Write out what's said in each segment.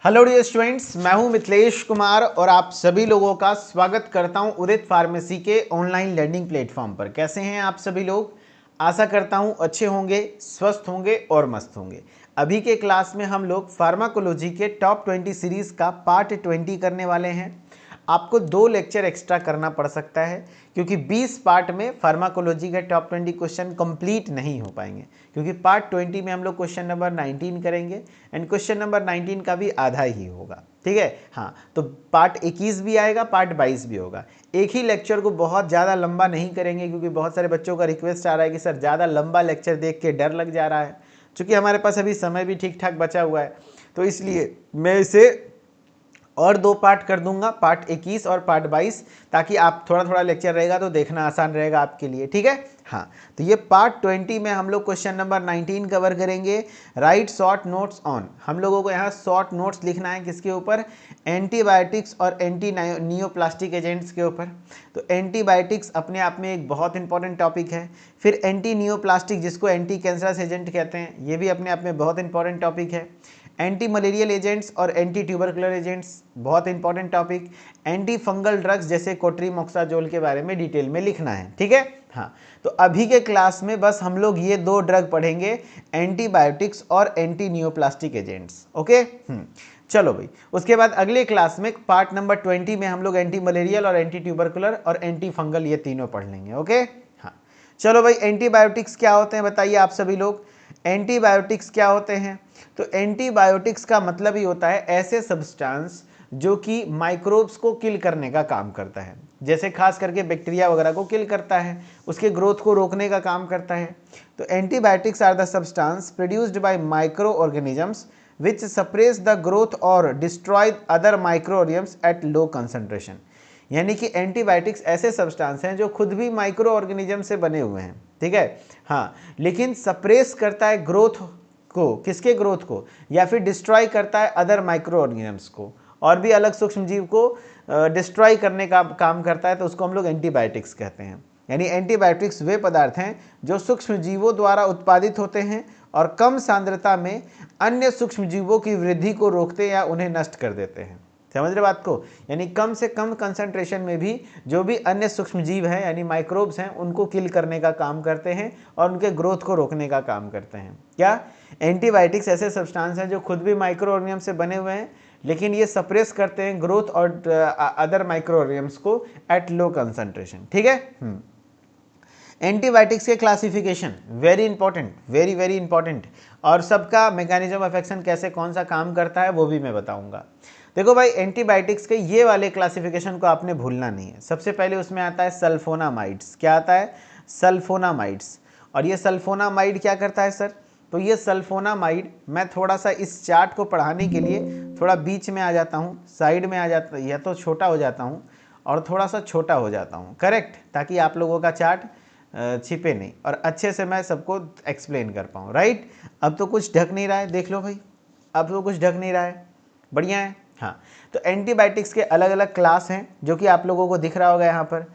Hello dear students, मैं हूं मिथिलेश कुमार और आप सभी लोगों का स्वागत करता हूं उदित फार्मेसी के ऑनलाइन लर्निंग प्लेटफॉर्म पर। कैसे हैं आप सभी लोग? आशा करता हूं अच्छे होंगे, स्वस्थ होंगे और मस्त होंगे। अभी के क्लास में हम लोग फार्माकोलॉजी के टॉप 20 सीरीज का पार्ट 20 करने वाले हैं। आपको 2 लेक्चर एक्स्ट्रा करना पड़ सकता है क्योंकि 20 पार्ट में फार्माकोलॉजी के टॉप 20 क्वेश्चन कंप्लीट नहीं हो पाएंगे, क्योंकि पार्ट 20 में हम लोग क्वेश्चन नंबर 19 करेंगे एंड क्वेश्चन नंबर 19 का भी आधा ही होगा। ठीक है, हाँ, तो पार्ट 21 भी आएगा, पार्ट 22 भी होगा। एक ही लेक्चर को बहुत ज़्यादा लंबा नहीं करेंगे क्योंकि बहुत सारे बच्चों का रिक्वेस्ट आ रहा है कि सर ज़्यादा लंबा लेक्चर देख के डर लग जा रहा है। चूँकि हमारे पास अभी समय भी ठीक ठाक बचा हुआ है, तो इसलिए मैं इसे और 2 पार्ट कर दूंगा, पार्ट 21 और पार्ट 22, ताकि आप थोड़ा थोड़ा लेक्चर रहेगा तो देखना आसान रहेगा आपके लिए। ठीक है, हाँ, तो ये पार्ट 20 में हम लोग क्वेश्चन नंबर 19 कवर करेंगे। Right short notes on. हम लोगों को यहाँ शॉर्ट नोट्स लिखना है किसके ऊपर? एंटीबायोटिक्स और एंटी नियोप्लास्टिक एजेंट्स के ऊपर। तो एंटीबायोटिक्स अपने आप में एक बहुत इंपॉर्टेंट टॉपिक है। फिर एंटी नियोप्लास्टिक, जिसको एंटी कैंसरस एजेंट कहते हैं, ये भी अपने आप में बहुत इंपॉर्टेंट टॉपिक है। एंटी मलेरियल एजेंट्स और एंटी ट्यूबरकुलर एजेंट्स, बहुत important topic. Anti fungal drugs जैसे कोट्रीमोक्साजोल के बारे में डिटेल में लिखना है। ठीक है, हाँ, तो अभी के क्लास में बस हम लोग ये 2 ड्रग पढ़ेंगे, एंटीबायोटिक्स और एंटी नियोप्लास्टिक एजेंट्स। ओके, चलो भाई, उसके बाद अगले क्लास में पार्ट नंबर 20 में हम लोग एंटी मलेरियल और एंटी ट्यूबरकुलर और एंटी फंगल ये तीनों पढ़ लेंगे। ओके, हाँ, चलो भाई, एंटीबायोटिक्स क्या होते हैं बताइए आप सभी लोग। एंटीबायोटिक्स क्या होते हैं? तो एंटीबायोटिक्स का मतलब ही होता है ऐसे सब्सटेंस जो कि माइक्रोब्स को किल करने का काम करता है, जैसे खास करके बैक्टीरिया वगैरह को किल करता है, उसके ग्रोथ को रोकने का काम करता है। तो antibiotics are the substance produced by microorganisms which suppress the growth और destroy other microorganisms at low concentration. यानी कि एंटीबायोटिक्स ऐसे सब्सटेंस हैं जो खुद भी माइक्रो ऑर्गेनिज्म से बने हुए हैं। ठीक है, हाँ, लेकिन सप्रेस करता है ग्रोथ को, किसके ग्रोथ को, या फिर डिस्ट्रॉय करता है अदर माइक्रो ऑर्गेनिजम्स को, और भी अलग सूक्ष्म जीव को डिस्ट्रॉय करने का काम करता है, तो उसको हम लोग एंटीबायोटिक्स कहते हैं। यानी एंटीबायोटिक्स वे पदार्थ हैं जो सूक्ष्म जीवों द्वारा उत्पादित होते हैं और कम सांद्रता में अन्य सूक्ष्म जीवों की वृद्धि को रोकते या उन्हें नष्ट कर देते हैं। समझ रहे बात को? यानी कम से कम कंसंट्रेशन में भी जो भी अन्य सूक्ष्म जीव हैं यानी माइक्रोब्स हैं, उनको किल करने का काम करते हैं और उनके ग्रोथ को रोकने का काम करते हैं। क्या? एंटीबायोटिक्स ऐसे सब्सटेंस हैं जो खुद भी माइक्रो ऑर्गेनिज्म से बने हुए हैं, लेकिन ये सप्रेस करते हैं ग्रोथ और अदर माइक्रो ऑर्गेनिजम्स को एट लो कंसंट्रेशन। ठीक है, एंटीबायोटिक्स के classification very important, very very important, और सबका मैकेनिज्म ऑफ एक्शन कैसे कौन सा काम करता है वो भी मैं बताऊंगा। देखो भाई, एंटीबायोटिक्स के ये वाले क्लासिफिकेशन को आपने भूलना नहीं है। सबसे पहले उसमें आता है सल्फोनामाइड्स। क्या आता है? सल्फोनामाइड्स। और ये सल्फोनामाइड क्या करता है सर? तो ये सल्फोनामाइड, मैं थोड़ा सा इस चार्ट को पढ़ाने के लिए थोड़ा बीच में आ जाता हूँ, साइड में आ जाता, या तो छोटा हो जाता हूँ और थोड़ा सा छोटा हो जाता हूँ, करेक्ट, ताकि आप लोगों का चार्ट छिपे नहीं और अच्छे से मैं सबको एक्सप्लेन कर पाऊँ। राइट, अब तो कुछ ढक नहीं रहा है, देख लो भाई, अब तो कुछ ढक नहीं रहा है, बढ़िया है। हाँ, तो एंटीबायोटिक्स के अलग अलग क्लास हैं जो कि आप लोगों को दिख रहा होगा यहाँ पर।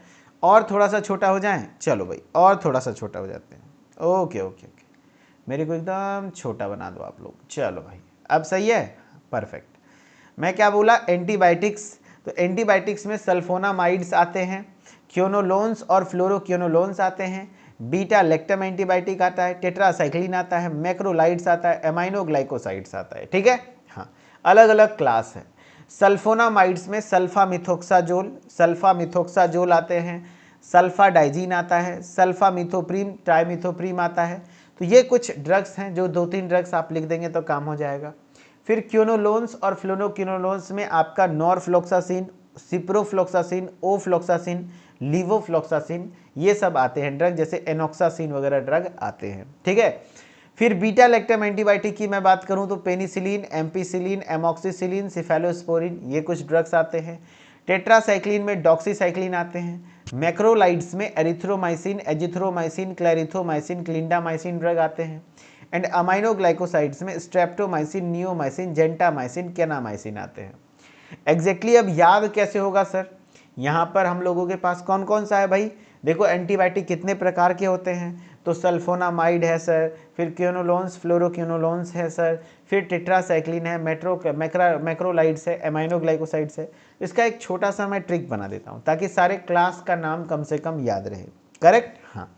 और थोड़ा सा छोटा हो जाएं, चलो भाई, और थोड़ा सा छोटा हो जाते हैं। ओके ओके ओके, मेरे को एकदम छोटा बना दो आप लोग। चलो भाई, अब सही है, परफेक्ट। मैं क्या बोला? एंटीबायोटिक्स। तो एंटीबायोटिक्स में सल्फोनामाइड्स आते हैं, क्योनोलोन्स और फ्लोरोक्योनोलोन्स आते हैं, बीटा लैक्टम एंटीबायोटिक आता है, टेट्रासाइक्लिन आता है, मैक्रोलाइड्स आता है, एमाइनोग्लाइकोसाइड्स आता है। ठीक है, हाँ, अलग अलग क्लास है। सल्फोनामाइड्स में सल्फामिथोक्साजोल आते हैं, सल्फाडाइजीन आता है, सल्फामिथोप्रीम, ट्राइमिथोप्रीम आता है। तो ये कुछ ड्रग्स हैं, जो 2-3 ड्रग्स आप लिख देंगे तो काम हो जाएगा। फिर क्योनोलोन्स और फ्लोरोक्योनोलोन्स में आपका नॉरफ्लोक्सासिन, सिप्रोफ्लोक्सासिन, ओफ्लोक्सासिन, लीवोफ्लोक्सासिन, ये सब आते हैं ड्रग, जैसे एनोक्सासिन वगैरह ड्रग आते हैं। ठीक है, फिर बीटा लैक्टम एंटीबायोटिक की मैं बात करूं तो पेनिसिलिन, एम्पीसिलिन, एमॉक्सिसिलिन, सिफेलोस्पोरिन, ये कुछ ड्रग्स आते हैं। टेट्रासाइक्लिन में डॉक्सीसाइक्लिन आते हैं। मैक्रोलाइड्स में एरिथ्रोमाइसिन, एजिथ्रोमाइसिन, क्लैरिथोमाइसिन, क्लिंडामाइसिन ड्रग आते हैं। एंड अमाइनोग्लाइकोसाइड्स में स्ट्रेप्टोमाइसिन, नियोमाइसिन, जेंटामाइसिन, केनामाइसिन आते हैं। एग्जैक्टली अब याद कैसे होगा सर? यहाँ पर हम लोगों के पास कौन कौन सा है भाई? देखो, एंटीबायोटिक कितने प्रकार के होते हैं? तो सल्फोनामाइड है सर, फिर क्योनोलोन्स फ्लोरोक्योनोलोन्स है सर, फिर टेट्रासाइक्लिन है, मैक्रोलाइड्स है, एमाइनोग्लाइकोसाइड्स है। इसका एक छोटा सा मैं ट्रिक बना देता हूँ ताकि सारे क्लास का नाम कम से कम याद रहे। करेक्ट, हाँ।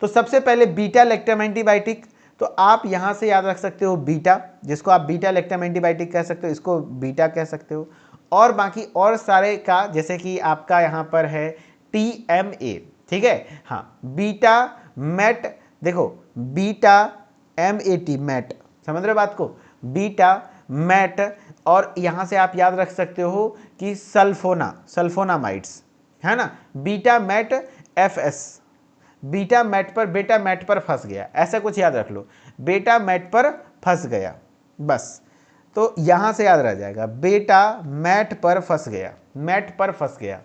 तो सबसे पहले बीटा लैक्टम एंटीबायोटिक, तो आप यहाँ से याद रख सकते हो बीटा, जिसको आप बीटा लैक्टम एंटीबायोटिक कह सकते हो, इसको बीटा कह सकते हो। और बाकी और सारे का जैसे कि आपका यहाँ पर है TMA, ठीक है, हाँ, बीटा मैट, देखो बीटा MAT मैट, समझ रहे बात को, बीटा मैट। और यहाँ से आप याद रख सकते हो कि सल्फोनामाइड्स है ना, बीटा मैट FS, बीटा मैट पर, बेटा मैट पर फंस गया, ऐसा कुछ याद रख लो, बेटा मैट पर फंस गया, बस। तो यहां से याद रह जाएगा, बेटा मैट पर फंस गया, मैट पर फंस गया।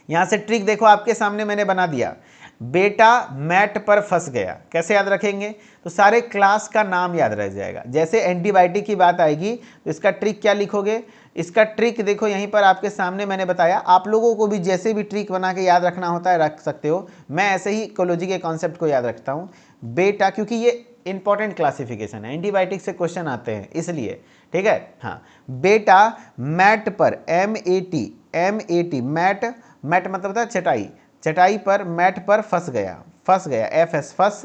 यहां से ट्रिक देखो आपके सामने मैंने बना दिया, बेटा मैट पर फंस गया। कैसे याद रखेंगे, तो सारे क्लास का नाम याद रह जाएगा। जैसे एंटीबायोटिक की बात आएगी तो इसका ट्रिक क्या लिखोगे, इसका ट्रिक देखो यहीं पर आपके सामने मैंने बताया। आप लोगों को भी जैसे भी ट्रिक बना के याद रखना होता है रख सकते हो, मैं ऐसे ही इकोलॉजी के कॉन्सेप्ट को याद रखता हूँ। बेटा, क्योंकि ये इंपॉर्टेंट क्लासिफिकेशन है, एंटीबायोटिक से क्वेश्चन आते हैं इसलिए, ठीक है, हाँ। बेटा मैट पर, MAT मैट, मैट मतलब होता है चटाई, चटाई पर, मैट पर फंस गया, फंस गया, FS फंस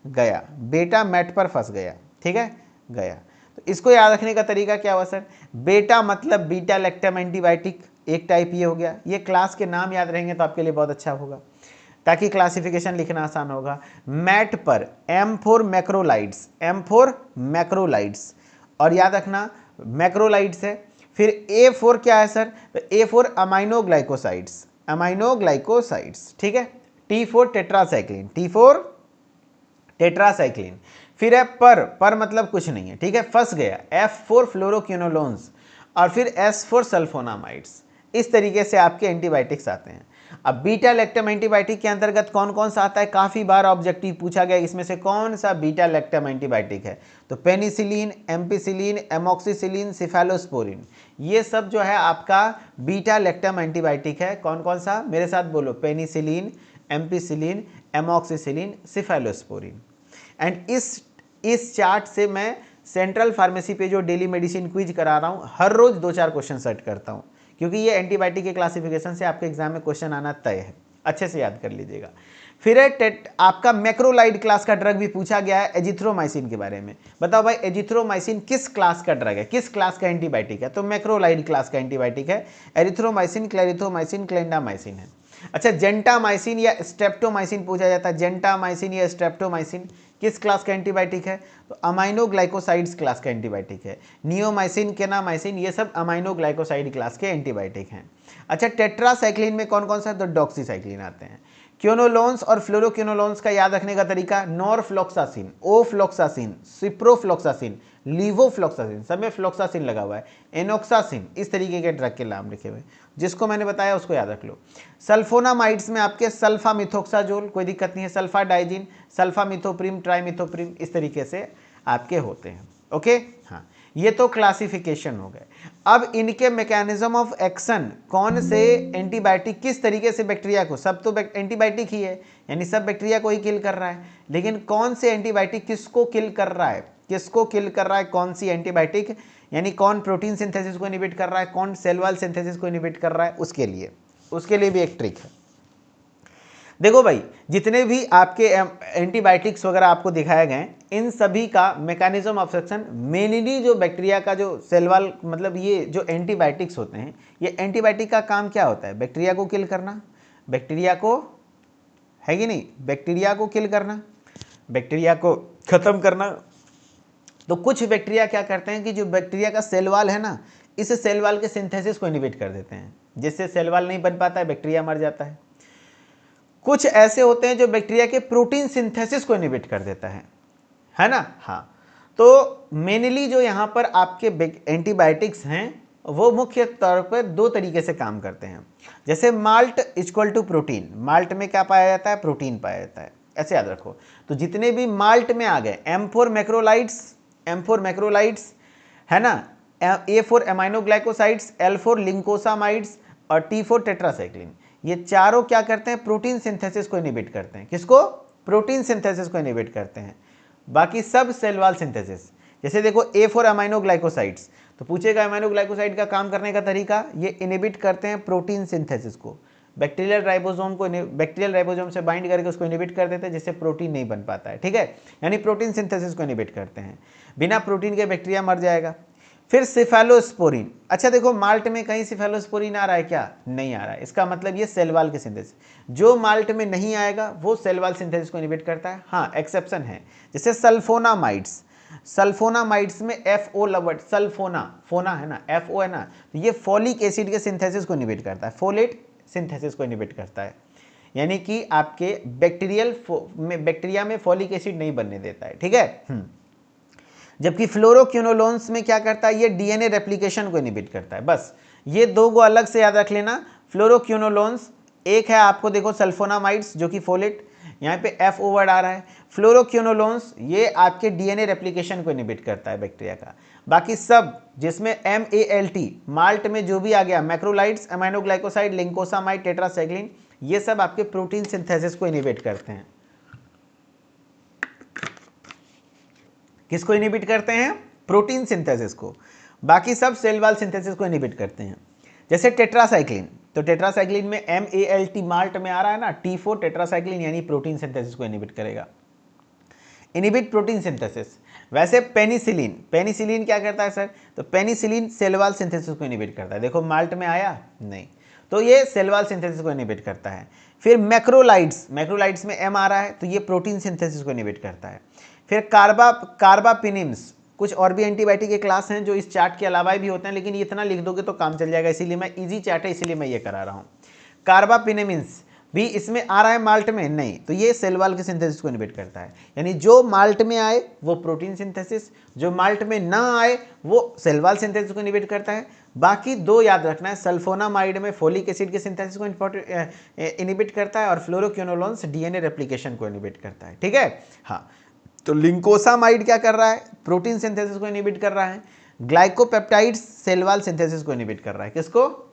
गया, बेटा मैट पर फंस गया, ठीक है, गया। तो इसको याद रखने का तरीका क्या हुआ सर, बेटा मतलब बीटा लैक्टम एंटीबायोटिक, एक टाइप ये हो गया। ये क्लास के नाम याद रहेंगे तो आपके लिए बहुत अच्छा होगा, ताकि क्लासिफिकेशन लिखना आसान होगा। मैट पर M4 मैक्रोलाइड्स, M4 मैक्रोलाइड्स, और याद रखना मैक्रोलाइड्स है। फिर A4 क्या है सर, तो A4 अमाइनोग्लाइकोसाइड्स, अमाइनोग्लाइकोसाइड्स, ठीक है। T4 tetracycline, T4 tetracycline. फिर है पर मतलब कुछ नहीं है, ठीक है, फंस गया, F4 फ्लोरोक्विनोलोन्स, और फिर S4 सल्फोनामाइड्स। इस तरीके से आपके एंटीबायोटिक्स आते हैं। अब बीटा लैक्टम एंटीबायोटिक के अंतर्गत कौन कौन सा आता है, काफी बार ऑब्जेक्टिव पूछा गया इसमें से कौन सा बीटा लैक्टम एंटीबायोटिक है, तो पेनिसिलिन, एम्पिसिलिन, एमोक्सिसिलिन, सिफेलोस्पोरिन, ये सब जो है आपका बीटा लैक्टम एंटीबायोटिक है। कौन कौन सा, मेरे साथ बोलो, penicillin, ampicillin, amoxicillin, cephalosporin. And इस चार्ट से मैं सेंट्रल फार्मेसी पे जो डेली मेडिसिन क्विज करा रहा हूँ, हर रोज 2-4 क्वेश्चन सेट करता हूँ, क्योंकि ये एंटीबायोटिक के क्लासिफिकेशन से आपके एग्जाम में क्वेश्चन आना तय है, अच्छे से याद कर लीजिएगा। फिर है आपका मैक्रोलाइड क्लास का ड्रग भी पूछा गया है, एजिथ्रोमाइसिन के बारे में। बताओ भाई एजिथ्रोमाइसिन किस क्लास का ड्रग है, किस क्लास का एंटीबायोटिक है, तो मैक्रोलाइड क्लास का एंटीबायोटिक है। एरिथ्रोमाइसिन, क्लेरिथ्रोमाइसिन, क्लेंडामाइसिन है। अच्छा, जेंटामाइसिन या स्ट्रेप्टोमाइसिन पूछा जाता है, जेंटामाइसिन या स्ट्रेप्टोमाइसिन किस क्लास का एंटीबायोटिक है, तो अमाइनोग्लाइकोसाइड्स क्लास का एंटीबायोटिक है। नियोमाइसिन, केनामाइसिन, ये सब अमाइनोग्लाइकोसाइड क्लास के एंटीबायोटिक हैं। अच्छा, टेट्रासाइक्लिन में कौन कौन सा, तो डॉक्सीसाइक्लिन आते हैं। क्योनोलोन्स और फ्लोरोक्योनोलोन्स का याद रखने का तरीका, नॉरफ्लॉक्सासिन, ओफ्लॉक्सासिन, सिप्रोफ्लॉक्सासिन, लीवोफ्लॉक्सासिन, सब में फ्लॉक्सासिन लगा हुआ है, एनोक्सासिन, इस तरीके के ड्रग के नाम लिखे हुए, जिसको मैंने बताया उसको याद रख लो। सल्फोनामाइड्स में आपके सल्फामिथोक्साजोल, कोई दिक्कत नहीं है, सल्फाडाइजिन, सल्फामिथोप्रिम, ट्राइमिथोप्रिम, इस तरीके से आपके होते हैं। ओके, हाँ, ये तो क्लासिफिकेशन हो गए। अब इनके मैकेनिज्म ऑफ एक्शन, कौन से एंटीबायोटिक किस तरीके से बैक्टीरिया को, सब तो एंटीबायोटिक ही है, यानी सब बैक्टीरिया को ही किल कर रहा है, लेकिन कौन से एंटीबायोटिक किसको किल कर रहा है, किसको किल कर रहा है, कौन सी एंटीबायोटिक, यानी कौन प्रोटीन सिंथेसिस को इनहिबिट कर रहा है, कौन सेल वॉल सिंथेसिस को इनहिबिट कर रहा है, उसके लिए भी एक ट्रिक है। देखो भाई, जितने भी आपके एंटीबायोटिक्स वगैरह आपको दिखाए गए, इन सभी का मैकेनिज्म ऑफ एक्शन मेनली जो बैक्टीरिया का जो सेल वॉल, मतलब ये जो एंटीबायोटिक्स होते हैं, ये एंटीबायोटिक का काम क्या होता है, बैक्टीरिया को किल करना, बैक्टीरिया को, है कि नहीं, बैक्टीरिया को किल करना, बैक्टीरिया को खत्म करना। तो कुछ बैक्टीरिया क्या करते हैं कि जो बैक्टीरिया का सेल वॉल है ना, इस सेल वॉल के सिंथेसिस को इनहिबिट कर देते हैं, जिससे सेल वॉल नहीं बन पाता है, बैक्टीरिया मर जाता है। कुछ ऐसे होते हैं जो बैक्टीरिया के प्रोटीन सिंथेसिस को इनहिबिट कर देता है ना, हाँ। तो मेनली जो यहाँ पर आपके एंटीबायोटिक्स हैं वो मुख्य तौर पर 2 तरीके से काम करते हैं। जैसे malt equal to protein, malt में क्या पाया जाता है, प्रोटीन पाया जाता है, ऐसे याद रखो। तो जितने भी माल्ट में आ गए, M4 मैक्रोलाइड्स है ना, A4 एमाइनोग्लाइकोसाइड्स, L4 लिंकोसामाइड्स और T4 टेट्रासाइक्लिन, ये चारों क्या करते हैं, प्रोटीन सिंथेसिस को इनहिबिट करते हैं। किसको, प्रोटीन सिंथेसिस को इनहिबिट करते हैं, बाकी सब सेल वॉल सिंथेसिस। जैसे देखो A फॉर अमाइनो ग्लाइकोसाइड्स, तो पूछेगा अमाइनो ग्लाइकोसाइड का काम करने का तरीका, ये इनहिबिट करते हैं प्रोटीन सिंथेसिस को, बैक्टीरियल राइबोसोम से बाइंड करके उसको इनहिबिट कर देते हैं, जिससे प्रोटीन नहीं बन पाता है, ठीक है, यानी प्रोटीन सिंथेसिस को इनहिबिट करते हैं। बिना प्रोटीन के बैक्टीरिया मर जाएगा। फिर सिफेलोस्पोरिन, अच्छा देखो माल्ट में कहीं सिफेलोस्पोरिन आ रहा है क्या? नहीं आ रहा है, इसका मतलब ये सेल वॉल के सिंथेसिस, जो माल्ट में नहीं आएगा वो सेल वॉल सिंथेसिस को इनहिबिट करता है। हाँ एक्सेप्शन है, जैसे सल्फोनामाइड्स, सल्फोनामाइड्स में FO लवर्ड, सल्फोना, फोना है ना, FO है ना, तो ये फॉलिक एसिड के सिंथेसिस को इनहिबिट करता है, फोलेट सिंथेसिस को इनहिबिट करता है, यानी कि आपके बैक्टीरिया में फॉलिक एसिड नहीं बनने देता है, ठीक है। जबकि फ्लोरोक्विनोलोन्स में क्या करता है, ये DNA रेप्लिकेशन को इनहिबिट करता है। बस ये दो को अलग से याद रख लेना, फ्लोरोक्विनोलोन्स, एक है आपको देखो सल्फोनामाइड्स जो कि फोलेट, यहाँ पे FO वर्ड आ रहा है। फ्लोरोक्विनोलोन्स ये आपके DNA रेप्लिकेशन को इनहिबिट करता है बैक्टीरिया का। बाकी सब जिसमें MALT, माल्ट में जो भी आ गया, मैक्रोलाइड्स, अमाइनो ग्लाइकोसाइड, लिंकोसामाइड, टेट्रासाइक्लिन, ये सब आपके प्रोटीन सिंथेसिस को इनहिबिट करते हैं। किसको इनहिबिट करते हैं? प्रोटीन सिंथेसिस को। बाकी सब सेल वॉल सिंथेसिस को इनहिबिट करते हैं। जैसे टेट्रासाइक्लिन, तो टेट्रासाइक्लिन में MALT माल्ट में आ रहा है ना, T4 टेट्रासाइक्लिन, यानी प्रोटीन सिंथेसिस को इनहिबिट करेगा, इनहिबिट प्रोटीन सिंथेसिस। वैसे पेनिसिलिन, पेनिसिलिन क्या करता है सर? तो पेनिसिलिन सेल वॉल सिंथेसिस को इनहिबिट करता है। देखो माल्ट में आया नहीं, तो ये सेल वॉल सिंथेसिस को इनहिबिट करता है। फिर मैक्रोलाइड्स, मैक्रोलाइड्स में M आ रहा है, तो ये प्रोटीन सिंथेसिस को इनहिबिट करता है। फिर कार्बापिनिम्स, कुछ और भी एंटीबायोटिक के क्लास हैं जो इस चार्ट के अलावा भी होते हैं, लेकिन ये इतना लिख दोगे तो काम चल जाएगा, इसीलिए मैं इजी चार्ट है इसीलिए मैं ये करा रहा हूँ। कार्बापिनेमिन्स भी इसमें आ रहा है माल्ट में नहीं, तो ये सेल वॉल के सिंथेसिस को इनहिबिट करता है, यानी जो माल्ट में आए वो प्रोटीन सिंथेसिस, जो माल्ट में ना आए वो सेल वॉल सिंथेसिस को इनहिबिट करता है। बाकी दो याद रखना है, सल्फोनामाइड में फोलिक एसिड के सिंथेसिस को इनहिबिट करता है और फ्लोरोक्विनोलोन्स DNA रेप्लिकेशन को इनहिबिट करता है, ठीक है। हाँ, तो लिंकोसामाइड क्या कर रहा है? प्रोटीन सिंथेसिस को इनहिबिट कर रहा है। ग्लाइकोपेप्टाइड्स सेल वॉल सिंथेसिस को इनहिबिट कर रहा है, किसको?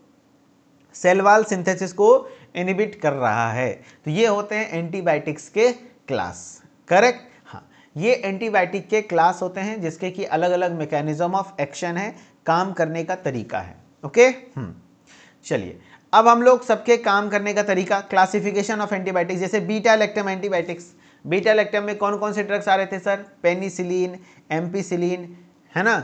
सेल वॉल सिंथेसिस को इनहिबिट कर रहा है। तो ये होते हैं एंटीबायोटिक्स के क्लास, करेक्ट। हाँ, ये एंटीबायोटिक के क्लास होते हैं जिसके कि अलग अलग मैकेनिज्म ऑफ एक्शन है, काम करने का तरीका है, ओके। चलिए अब हम लोग सबके काम करने का तरीका, क्लासिफिकेशन ऑफ एंटीबायोटिक्स, जैसे beta lactam antibiotics, beta lactam में कौन कौन से ड्रग्स आ रहे थे सर? पेनिसिलिन, एम्पिसिलिन, है ना,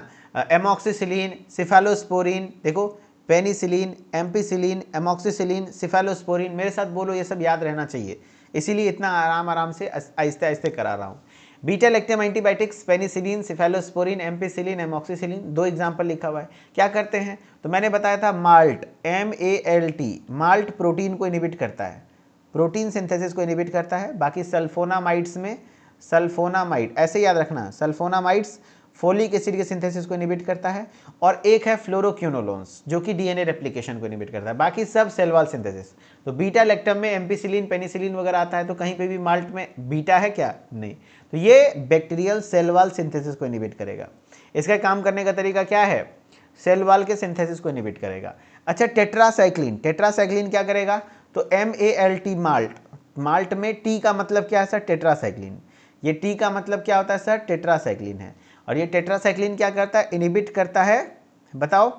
एमॉक्सिसिलिन, सिफेलोस्पोरिन, देखो पेनिसिलिन, एम्पिसिलिन, एमॉक्सिसिलिन, सिफेलोस्पोरिन, मेरे साथ बोलो, ये सब याद रहना चाहिए, इसीलिए इतना आराम से आहिस्ते आहिस्ते करा रहा हूँ। Beta lactam antibiotics, penicillin, cephalosporin, ampicillin, amoxicillin, दो एग्जाम्पल लिखा हुआ है। क्या करते हैं? तो मैंने बताया था माल्ट, MALT, माल्ट प्रोटीन को इनहिबिट करता है, प्रोटीन सिंथेसिस को इनहिबिट करता है। बाकी सल्फोनामाइड्स में, सल्फोनामाइड ऐसे याद रखना, सल्फोनामाइड्स फोलिक एसिड के सिंथेसिस को इनहिबिट करता है, और एक है फ्लोरोक्विनोलोन्स जो कि DNA रेप्लिकेशन को इनहिबिट करता है। बाकी सब सेल वॉल सिंथेसिस। तो बीटा लैक्टम में एम्पिसिलिन, पेनिसिलिन वगैरह आता है, तो कहीं पे भी माल्ट में बीटा है क्या? नहीं, तो ये बैक्टीरियल सेल वॉल सिंथेसिस को इनहिबिट करेगा। इसका काम करने का तरीका क्या है? सेल वॉल के सिंथेसिस को इनहिबिट करेगा। अच्छा, टेट्रासाइक्लिन, टेट्रासाइक्लिन क्या करेगा? तो MALT माल्ट, माल्ट में T का मतलब क्या है सर? टेट्रासाइक्लिन। ये T का मतलब क्या होता है सर? टेट्रासाइक्लिन है। और ये टेट्रासाइक्लिन क्या करता है? इनहिबिट करता है। बताओ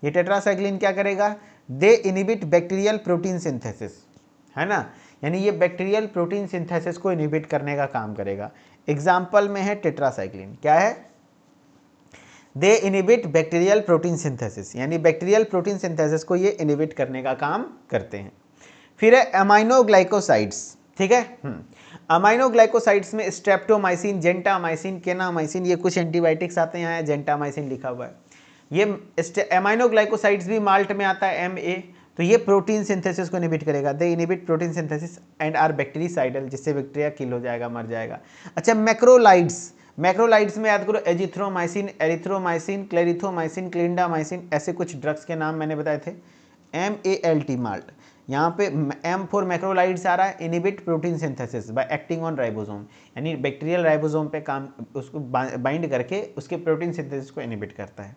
ये टेट्रासाइक्लिन क्या करेगा? They inhibit bacterial protein synthesis, है ना, यानी ये बैक्टीरियल प्रोटीन सिंथेसिस को इनहिबिट करने का काम करेगा। एग्जाम्पल में है टेट्रासाइक्लिन, क्या है? दे इनहिबिट बैक्टीरियल प्रोटीन सिंथेसिस, यानी बैक्टीरियल प्रोटीन सिंथेसिस को ये इनहिबिट करने का काम करते हैं। फिर है अमाइनो ग्लाइकोसाइड्स, ठीक है। अमाइनो ग्लाइकोसाइड्स में स्ट्रेप्टोमाइसिन, जेंटामाइसिन, केनामाइसिन, ये कुछ एंटीबायोटिक्स आते हैं, यहाँ जेंटामाइसिन लिखा हुआ है। ये अमाइनो ग्लाइकोसाइड्स भी माल्ट में आता है, MA, तो ये प्रोटीन सिंथेसिस को इनहिबिट करेगा। They inhibit protein synthesis and are bactericidal, जिससे बैक्टीरिया किल हो जाएगा, मर जाएगा। अच्छा, मैक्रोलाइड्स, मैक्रोलाइड्स में याद करो एजिथ्रोमाइसिन, एरिथ्रोमाइसिन, क्लेरिथोमाइसिन, क्लिंडामाइसिन, ऐसे कुछ ड्रग्स के नाम मैंने बताए थे। MALT माल्ट, यहाँ पे M फॉर मैक्रोलाइड्स आ रहा है, inhibit protein synthesis by acting on ribosome, यानी बैक्टीरियल राइबोसोम पे काम, उसको बाइंड करके उसके प्रोटीन सिंथेसिस को इनहिबिट करता है।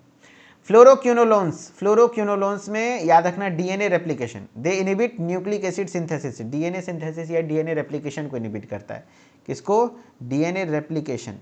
फ्लोरोक्विनोलोन्स में याद रखना DNA replication, they inhibit nucleic acid synthesis, DNA synthesis या डीएनए रेप्लिकेशन को इनिबिट करता है। किसको? डीएनए रेप्लिकेशन,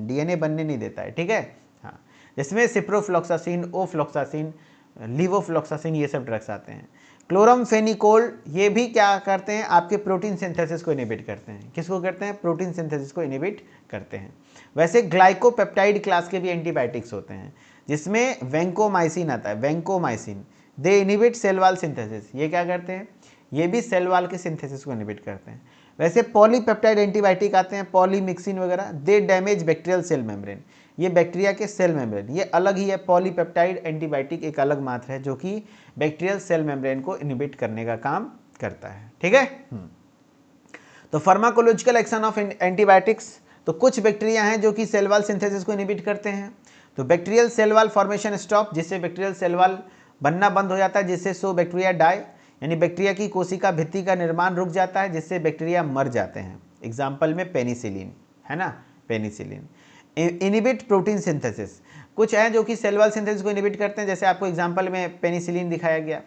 डीएनए बनने नहीं देता है, ठीक है। हाँ, जिसमें सिप्रोफ्लॉक्सासिन, ओफ्लॉक्सासिन, लिवोफ्लॉक्सासिन ये सब ड्रग्स आते हैं। क्लोरमफेनिकोल ये भी क्या करते हैं? आपके प्रोटीन सिंथेसिस को इनिबिट करते हैं। किसको करते हैं? प्रोटीन सिंथेसिस को इनिबिट करते हैं। वैसे ग्लाइकोपेप्टाइड क्लास के भी एंटीबायोटिक्स होते हैं, जिसमें वेंकोमाइसिन आता है, वेंकोमाइसिन, दे इनिबिट सेल वॉल सिंथेसिस। ये क्या करते हैं? ये भी सेल वॉल के सिंथेसिस को इनिबिट करते हैं। वैसे पॉलीपेप्टाइड एंटीबायोटिक आते हैं, पॉलीमिक्सिन वगैरह, दे डैमेज बैक्टीरियल सेल मेम्ब्रेन, ये बैक्टीरिया के सेल मेम्ब्रेन, ये अलग ही है। पॉलीपेप्टाइड एंटीबायोटिक एक अलग मात्रा है जो कि बैक्टीरियल सेल मेम्ब्रेन को इनिबिट करने का काम करता है, ठीक है। तो फार्माकोलॉजिकल एक्शन ऑफ एंटीबायोटिक्स, तो कुछ बैक्टीरिया हैं जो कि सेल वॉल सिंथेसिस को इनिबिट करते हैं। तो bacterial cell wall formation stop, जिससे बैक्टीरियल सेल वॉल बनना बंद हो जाता है, जिससे सो बैक्टीरिया डाई, यानी बैक्टीरिया की कोशिका भित्ति का निर्माण रुक जाता है, जिससे बैक्टीरिया मर जाते हैं। एग्जाम्पल में पेनिसिलिन है ना, पेनिसिलिन। इनिबिट प्रोटीन सिंथेसिस, कुछ हैं जो कि सेल वॉल सिंथेसिस को इनिबिट करते हैं, जैसे आपको एग्जाम्पल में पेनिसिलिन दिखाया गया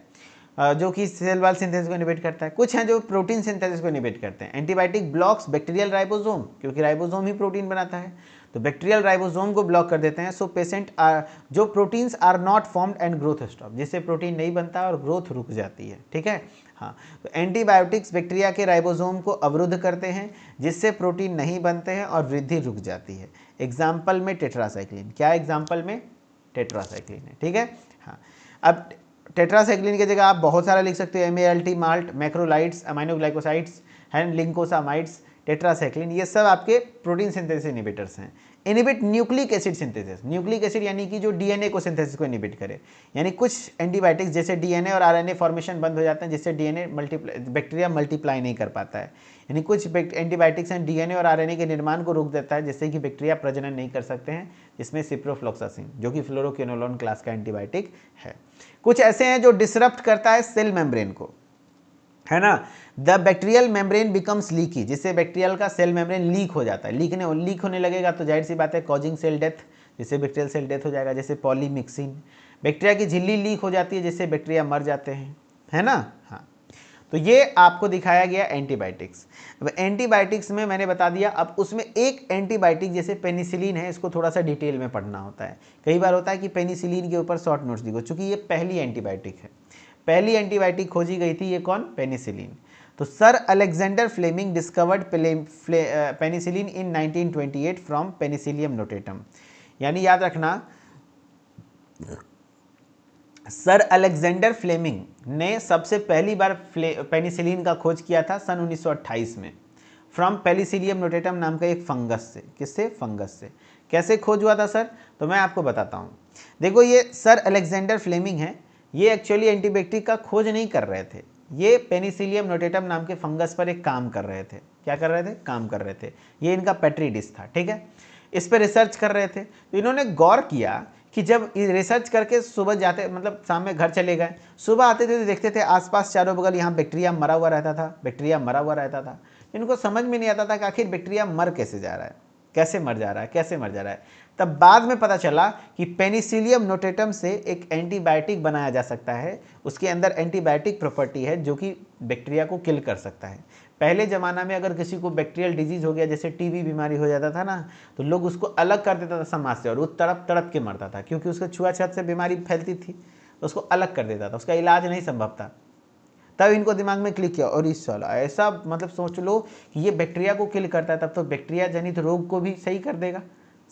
जो कि सेल वॉल सिंथेसिस को इनिबिट करता है। कुछ हैं जो प्रोटीन सिंथेसिस को इनिबिट करते हैं। एंटीबायोटिक ब्लॉक्स बैक्टीरियल राइबोसोम, क्योंकि राइबोसोम ही प्रोटीन बनाता है, तो बैक्टीरियल राइबोसोम को ब्लॉक कर देते हैं। सो पेशेंट जो proteins are not formed and growth stop, जिससे प्रोटीन नहीं बनता और ग्रोथ रुक जाती है, ठीक है। हाँ, तो एंटीबायोटिक्स बैक्टीरिया के राइबोसोम को अवरुद्ध करते हैं, जिससे प्रोटीन नहीं बनते हैं और वृद्धि रुक जाती है। एग्जाम्पल में टेट्रासाइक्लिन, क्या एग्जाम्पल में? टेट्रासाइक्लिन है, ठीक है। हाँ, अब टेट्रासाइक्लिन की जगह आप बहुत सारा लिख सकते हो, MALT, माल्ट, मैक्रोलाइड्स, अमाइनोग्लाइकोसाइड्स हैं, लिंकोसामाइड्स, टेट्रासाइक्लिन, ये सब आपके प्रोटीन सिंथेसिस इनिबिटर्स हैं। Inhibit nucleic acid synthesis, nucleic acid यानी कि जो डीएनए को सिंथेसिस को इनिबिट करे, यानी कुछ एंटीबायोटिक्स जैसे डीएनए और आरएनए फॉर्मेशन बंद हो जाते हैं, जिससे डीएनए बैक्टीरिया मल्टीप्लाई नहीं कर पाता है। यानी कुछ एंटीबायोटिक्स हैं डीएनए और आरएनए के निर्माण को रोक देता है, जिससे कि बैक्टीरिया प्रजनन नहीं कर सकते हैं, जिसमें सिप्रोफ्लॉक्सासिन जो कि फ्लोरोक्विनोलोन क्लास का एंटीबायोटिक है। कुछ ऐसे हैं जो डिसरप्ट करता है सेल मेम्ब्रेन को, है ना। The bacterial membrane becomes leaky, जिससे बैक्टीरियल का सेल मेम्ब्रेन लीक हो जाता है। लीक होने लगेगा तो जाहिर सी बात है कॉजिंग सेल डेथ, जिससे बैक्टीरियल सेल डेथ हो जाएगा। जैसे पॉलीमिक्सिन, बैक्टीरिया की झिल्ली लीक हो जाती है, जिससे बैक्टीरिया मर जाते हैं, है ना। हाँ, तो ये आपको दिखाया गया एंटीबायोटिक्स। अब एंटीबायोटिक्स में मैंने बता दिया, अब उसमें एक एंटीबायोटिक जैसे पेनिसिलिन है, इसको थोड़ा सा डिटेल में पढ़ना होता है। कई बार होता है कि पेनिसिलिन के ऊपर शॉर्ट नोट्स दिखो, चूंकि ये पहली एंटीबायोटिक है, पहली एंटीबायोटिक खोजी गई थी, ये कौन? पेनिसिलिन। तो sir Alexander Fleming discovered penicillin in 1928 from penicillium notatum, यानी याद रखना सर अलेक्जेंडर फ्लेमिंग ने सबसे पहली बार पेनिसिलिन का खोज किया था सन 1928 में, फ्रॉम पेनिसिलियम नोटेटम नाम का एक फंगस से। किससे? फंगस से। कैसे खोज हुआ था सर? तो मैं आपको बताता हूँ। देखो, ये सर अलेक्जेंडर फ्लेमिंग है, ये एक्चुअली एंटीबायोटिक का खोज नहीं कर रहे थे, ये पेनिसिलियम नोटेटम नाम के फंगस पर एक काम कर रहे थे। क्या कर रहे थे? काम कर रहे थे। ये इनका पेट्री डिश था, ठीक है। इस पर रिसर्च कर रहे थे, तो इन्होंने गौर किया कि जब रिसर्च करके सुबह जाते, मतलब शाम में घर चले गए, सुबह आते थे तो देखते थे आसपास चारों बगल यहाँ बैक्टीरिया मरा हुआ रहता था, बैक्टीरिया मरा हुआ रहता था। इनको समझ में नहीं आता था कि आखिर बैक्टीरिया मर कैसे जा रहा है, कैसे मर जा रहा है, कैसे मर जा रहा है। तब बाद में पता चला कि पेनिसिलियम नोटेटम से एक एंटीबायोटिक बनाया जा सकता है, उसके अंदर एंटीबायोटिक प्रॉपर्टी है जो कि बैक्टीरिया को किल कर सकता है। पहले ज़माना में अगर किसी को बैक्टीरियल डिजीज़ हो गया, जैसे टीबी बीमारी हो जाता था ना, तो लोग उसको अलग कर देता था समाज से, और वो तड़प तड़प के मरता था, क्योंकि उसके छुआछूत से बीमारी फैलती थी, तो उसको अलग कर देता था, उसका इलाज नहीं संभव था। तब इनको दिमाग में क्लिक किया, और इस साल ऐसा, मतलब सोच लो कि ये बैक्टीरिया को किल करता है, तब तो बैक्टीरिया जनित रोग को भी सही कर देगा,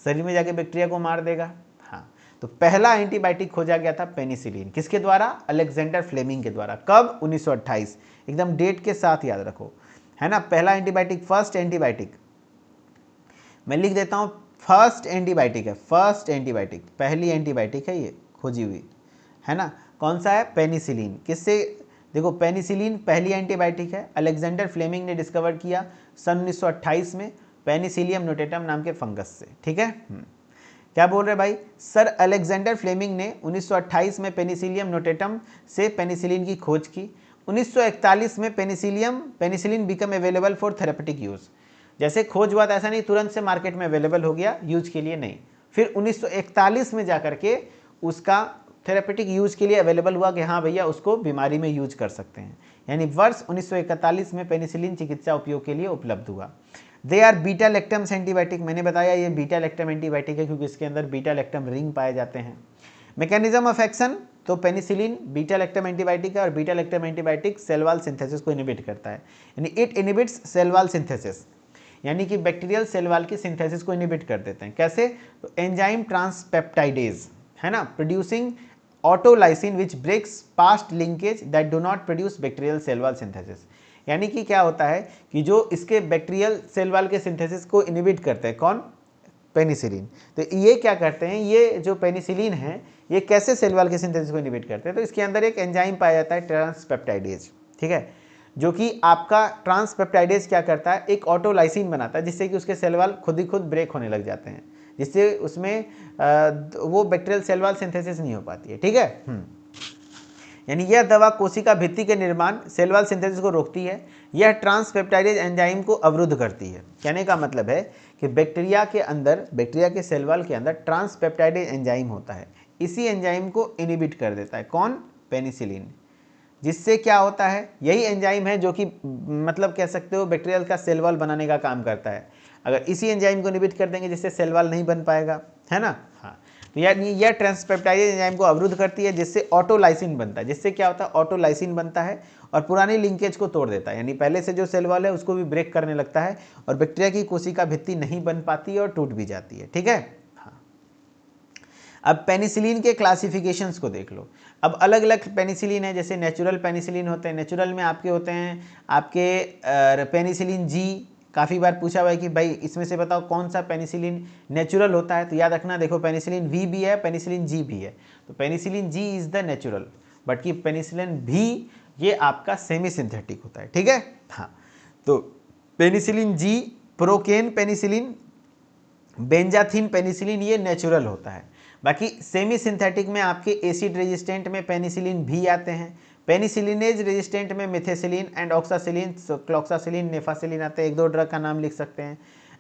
शरीर में जाके बैक्टीरिया को मार देगा। हाँ, तो पहला एंटीबायोटिक खोजा गया था पेनिसिलिन, किसके द्वारा? अलेक्जेंडर फ्लेमिंग के द्वारा। कब? 1928, एकदम डेट के साथ याद रखो, है ना। पहला एंटीबायोटिक, फर्स्ट एंटीबायोटिक, मैं लिख देता हूं, फर्स्ट एंटीबायोटिक है, फर्स्ट एंटीबायोटिक, पहली एंटीबायोटिक है ये खोजी हुई, है ना। कौन सा है? पेनिसिलिन। किससे? देखो, पेनिसिलिन पहली एंटीबायोटिक है, अलेक्जेंडर फ्लेमिंग ने डिस्कवर किया सन 1928 में पेनिसिलियम नोटेटम नाम के फंगस से, ठीक है। क्या बोल रहे भाई? सर अलेक्जेंडर फ्लेमिंग ने 1928 में पेनिसिलियम नोटेटम से पेनिसिलिन की खोज की। 1941 में penicillin become available for therapeutic use. जैसे खोज हुआ था, ऐसा नहीं तुरंत से मार्केट में अवेलेबल हो गया, यूज के लिए नहीं। फिर 1941 में जाकर के उसका थेरेपेटिक यूज के लिए अवेलेबल हुआ कि हाँ भैया उसको बीमारी में यूज कर सकते हैं। यानी वर्ष 1941 में पेनिसिलिन चिकित्सा उपयोग के लिए उपलब्ध हुआ। They are beta lactams antibiotic, मैंने बताया ये बीटा लैक्टम एंटीबायोटिक है क्योंकि इसके अंदर बीटा लैक्टम रिंग पाए जाते हैं। मैकेनिज्म ऑफ एक्शन, तो पेनिसिलिन बीटा लैक्टम एंटीबायोटिक है और beta lactam antibiotic cell wall synthesis को इनिबिट करता है, यानी it inhibits cell wall synthesis, यानी कि बैक्टीरियल सेल वॉल की सिंथेसिस को इनिबिट कर देते हैं। कैसे? तो एंजाइम ट्रांसपेप्टाइडेज है ना, producing autolysin which breaks past linkage that do not produce bacterial cell wall synthesis. यानी कि क्या होता है कि जो इसके बैक्टीरियल सेल वॉल के सिंथेसिस को इनिबिट करते हैं, कौन? पेनिसिलिन। तो ये क्या करते हैं, ये जो पेनिसिलिन है ये कैसे सेल वॉल के सिंथेसिस को इनिबिट करते हैं? तो इसके अंदर एक एंजाइम पाया जाता है ट्रांसपेप्टाइडेज, ठीक है, जो कि आपका ट्रांसपेप्टाइडेज क्या करता है, एक ऑटोलाइसिन बनाता है जिससे कि उसके सेल वॉल खुद ही खुद ब्रेक होने लग जाते हैं, जिससे उसमें वो बैक्टीरियल सेल वॉल सिंथेसिस नहीं हो पाती है, ठीक है। यानी यह दवा कोशिका भित्ति के निर्माण सेल वॉल सिंथेसिस को रोकती है। यह ट्रांसपेप्टाइडेज एंजाइम को अवरुद्ध करती है। कहने का मतलब है कि बैक्टीरिया के अंदर, बैक्टीरिया के सेल वॉल के अंदर ट्रांसपेप्टाइडेज एंजाइम होता है, इसी एंजाइम को इनिबिट कर देता है, कौन? पेनिसिलिन। जिससे क्या होता है, यही एंजाइम है जो कि मतलब कह सकते हो बैक्टीरियल का सेल वॉल बनाने का काम करता है। अगर इसी एंजाइम को इनिबिट कर देंगे जिससे सेल वॉल नहीं बन पाएगा, है ना। हाँ, तो यह ट्रांसपेप्टाइडेज एंजाइम को अवरुद्ध करती है जिससे ऑटोलाइसिन बनता है। जिससे क्या होता है, ऑटोलाइसिन बनता है और पुरानी लिंकेज को तोड़ देता है, यानी पहले से जो सेल वॉल है उसको भी ब्रेक करने लगता है और बैक्टीरिया की कोशिका भित्ति नहीं बन पाती है और टूट भी जाती है, ठीक है। हाँ, अब पेनिसिलिन के क्लासिफिकेशंस को देख लो। अब अलग अलग पेनिसिलिन है, जैसे नेचुरल पेनिसिलिन होते हैं, नेचुरल में आपके होते हैं आपके पेनिसिलिन जी। काफ़ी बार पूछा हुआ है कि भाई इसमें से बताओ कौन सा पेनिसिलिन नेचुरल होता है, तो याद रखना, देखो पेनिसिलिन वी भी है, पेनिसिलिन जी भी है। तो penicillin G is the natural, but कि पेनिसिलिन भी ये आपका सेमी सिंथेटिक होता है, ठीक है। हाँ, तो penicillin G, procaine penicillin, benzathine penicillin ये नेचुरल होता है। बाकी सेमी सिंथेटिक में आपके एसिड रेजिस्टेंट में पेनिसिलिन भी आते हैं, पेनिसिलिनेज रेजिस्टेंट में मिथेसिलिन एंड ऑक्सासिलिन, क्लॉक्सासिलिन, नेफासिलिन आते हैं। एक दो ड्रग का नाम लिख सकते हैं।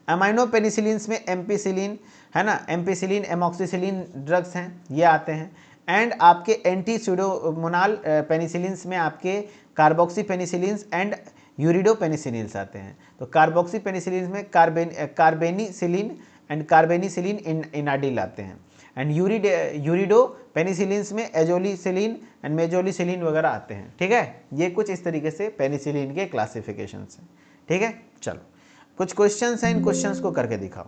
अमाइनो पेनिसिलिन्स में एम्पिसिलिन है ना, एम्पिसिलिन, एमॉक्सिसिलिन ड्रग्स हैं, ये आते हैं। एंड आपके एंटी सूडोमोनाल पेनिसिलिन्स में आपके कार्बोक्सी पेनिसिलिन्स एंड यूरिडो पेनिसिलिन्स आते हैं। तो कार्बोक्सी पेनिसिलिन्स में कार्बेनिसिलिन एंड कार्बेनिसिलिन इनाडिल आते हैं, एंड यूरिडो पेनिसिलिन्स में एजोलिसिलिन एंड मेजोलिसिलिन वगैरह आते हैं, ठीक है। ये कुछ इस तरीके से पेनिसिलिन के क्लासिफिकेशंस हैं, ठीक है। चलो कुछ क्वेश्चंस हैं, इन क्वेश्चंस को करके दिखाओ,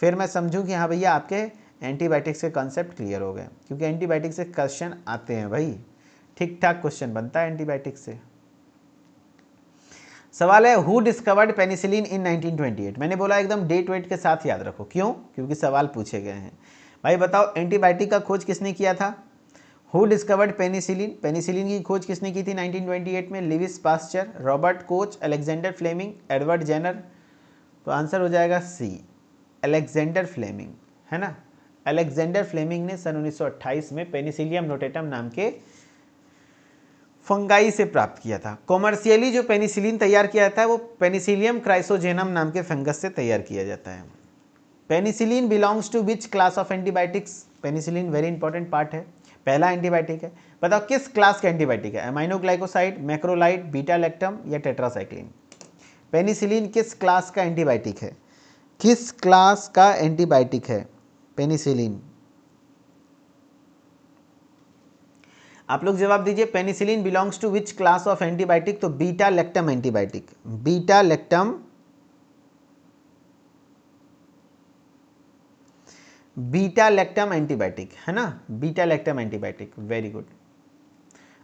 फिर मैं समझूं कि हाँ भैया आपके एंटीबायोटिक्स के कॉन्सेप्ट क्लियर हो गए, क्योंकि एंटीबायोटिक्स से क्वेश्चन आते हैं भाई, ठीक ठाक क्वेश्चन बनता है एंटीबायोटिक्स से। सवाल है, हु डिस्कवर्ड पेनिसिलिन इन 1928। मैंने बोला एकदम डेट वेट के साथ याद रखो, क्यों? क्योंकि सवाल पूछे गए हैं। भाई बताओ एंटीबायोटिक का खोज किसने किया था? हु डिस्कवर्ड पेनिसिलिन, पेनिसिलिन की खोज किसने की थी 1928 में? Louis Pasteur, Robert Koch, Alexander Fleming, Edward Jenner. तो आंसर हो जाएगा सी, अलेक्जेंडर फ्लेमिंग, है ना। अलेक्जेंडर फ्लेमिंग ने सन 1928 में पेनिसिलियम नोटेटम नाम के फंगाई से प्राप्त किया था। कॉमर्शियली जो पेनिसिलिन तैयार किया जाता है वो पेनिसिलियम क्राइसोजेनम नाम के फंगस से तैयार किया जाता है। Penicillin belongs to which class of antibiotics? Penicillin very important part है, पहला एंटीबायोटिक है। बताओ किस क्लास का एंटीबायोटिक है? अमाइनोग्लाइकोसाइड, मैक्रोलाइड, बीटा लैक्टम या टेट्रासाइक्लिन? पेनिसिलिन किस क्लास का एंटीबायोटिक है? किस क्लास का एंटीबायोटिक है पेनिसिलिन? आप लोग जवाब दीजिए। Penicillin belongs to which class of antibiotic? तो beta lactam antibiotic, beta lactam, beta lactam antibiotic, है ना, beta lactam antibiotic, very good.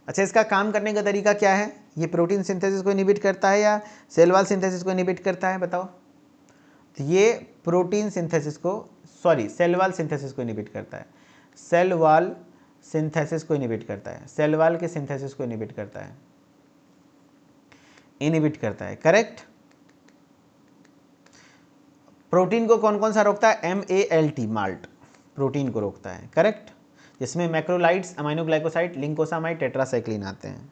अच्छा, इसका काम करने का तरीका क्या है? ये प्रोटीन सिंथेसिस को इनिबिट करता है या सेल वॉल सिंथेसिस को इनिबिट करता है, बताओ। तो ये प्रोटीन सिंथेसिस को, सॉरी सेल वॉल सिंथेसिस को इनिबिट करता है, सेल वॉल सिंथेसिस को इनिबिट करता है, सेल वॉल के सिंथेसिस को इनिबिट करता है, इनिबिट करता है, करेक्ट। प्रोटीन को कौन कौन सा रोकता है? MALT, माल्ट प्रोटीन को रोकता है, करेक्ट, जिसमें मैक्रोलाइड्स, अमाइनोग्लाइकोसाइड, लिंकोसामाइड, टेट्रासाइक्लिन आते हैं।